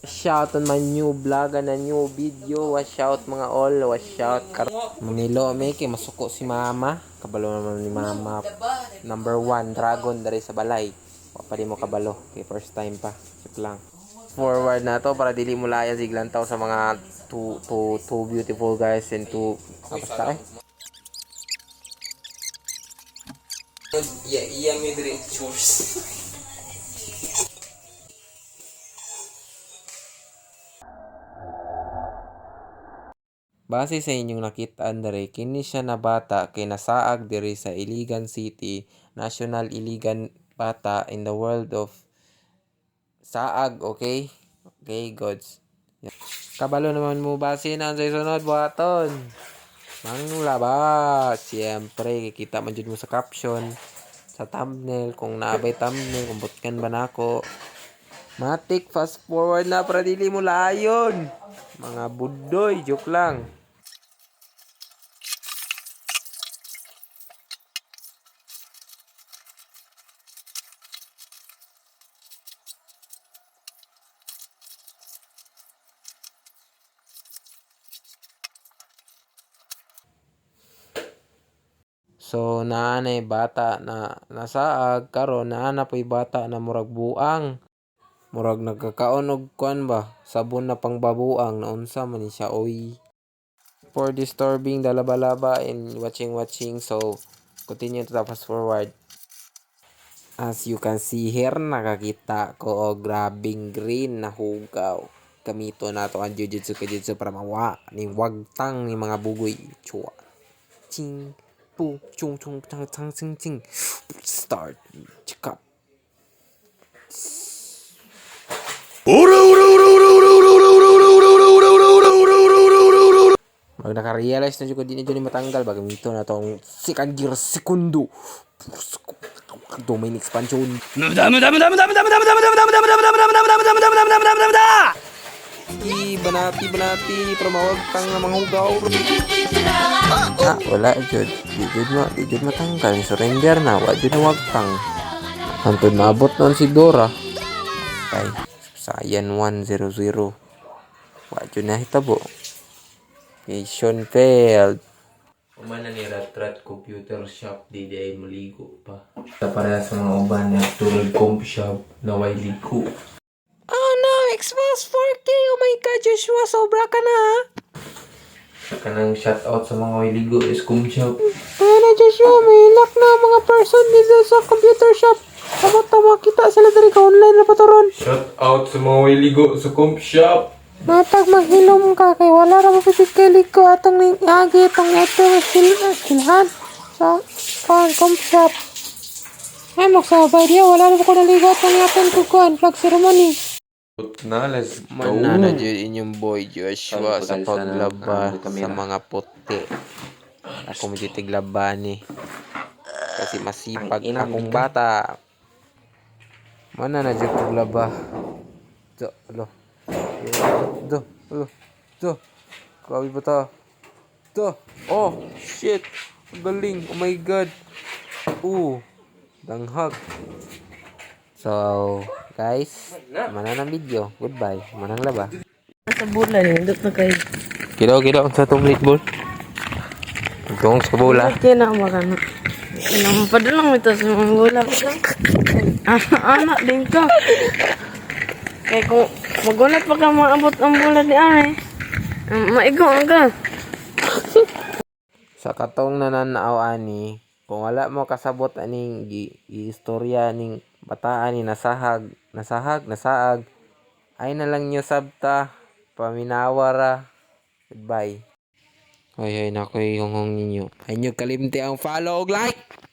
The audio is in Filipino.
Shout on my new vlog and a new video. Watch out mga all. Watch out. Mamilo may kay masuko si mama. Kabalo naman ni mama. Number 1 dragon dari sa balay. Wa pa di mo kabalo. Okay, first time pa. Check lang. Forward na to para dili mo layan siglantaw sa mga two beautiful guys and two basta eh. Iya may drink chores. Base sa inyong nakitaan dere, kini siya na bata kay nasaag diri sa Iligan City, National Iligan Bata in the world of saag, okay? Okay, gods. Kabalo naman mo base na sa sunod buhaton. Manglaba. Siyempre, kikita man jud mo sa caption, sa thumbnail, kung naabay thumbnail, kung butkan ba nako. Matik, fast forward na para dili mo layon. Mga budoy, joke lang. So naanay bata na nasaag karon naana po'y bata na murag buang. Murag nagkakaon og kuan ba? Sabon na pangbabuang na unsa man ni siya oy. For disturbing the laba-laba and watching. So continue to fast forward. As you can see here, nakakita ko og grabing green na hugaw. Gamito na to ang jujutsu kajutsu para mawa ni wagtang ni mga bugoy. Chua. Ching. pu chung chung chang chang ching ching start chikap mag naka-realize na jud di na jud matanggal bagamito na tong second gear segundo domain expansion banati para mawagtang nga mga hugaw. Wala jud. Di jud matanggal. Surrender na. Wa jud wagtang. Hantod naabot nun si Dora. Ay, Sayan 100. Wa jud na hitabo. Mission failed. Umana ni Ratrat Computer Shop di ay maligo pa. Sa para sa mga uban na tulad comp shop na way ligo. Xbox 4K, oh my god, Joshua, sobra ka na ha. Kanang shoutout sa mga wiligo is Comp Shop. Kaya na Joshua, may lock na mga person dito sa computer shop. Tama kita sila dari ka online na paturon. Shoutout sa mga wiligo sa Comp Shop. Matag maghilom ka kay wala ra mapipikilig ko atong agi itong ito skillhan sa Comp Shop. Ay magsabay diya, wala na ko naligo itong yatin kukuhan flag ceremony. Na, let's go. Manana dyan inyong boy Joshua sa paglaba sa mga puti. Ako mo dyan tiglaban eh. Kasi masipag akong bata. Manana dyan paglaba. Alo. Grabe ba ta? Oh, shit. Galing. Oh my god. Danghag. So, guys, manang video. Goodbye. Manang laba. Sa bulan, hindot na kayo. Kilo sa itong plate itong sa bola. Okay na makano. Padalang ito sa mga bola. Anak din ka. Kaya kung magulat pa ka maabot ang bola di ay. Maigo ka. Sa katong nananaaw ani, kung wala mo kasabot aning istorya ning bataan ni nasaag, ay na lang nyo sabta, paminawara. Goodbye. Ay, nakoy honghong ninyo. Ay nyo kalimti ang follow, like!